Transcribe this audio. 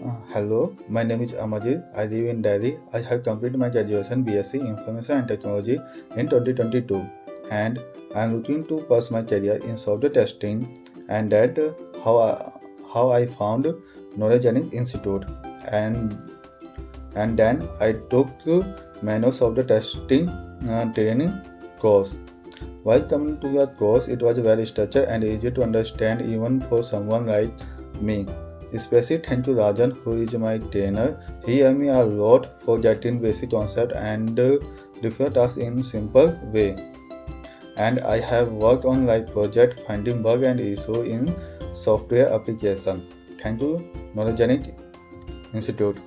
Hello, my name is Amarjeet. I live in Delhi. I have completed my graduation BSc Information and Technology in 2022, and I am looking to pursue my career in software testing. And that how I found Knowledgenic Institute, and then I took manual software testing training course. While coming to that course, it was very structured and easy to understand even for someone like me. Especially thank to Rajan, who is my trainer. He helped me a lot for getting basic concept and different tasks in simple way. And I have worked on live project, finding bug and issue in software application. Thank you, Knowledgenic Institute.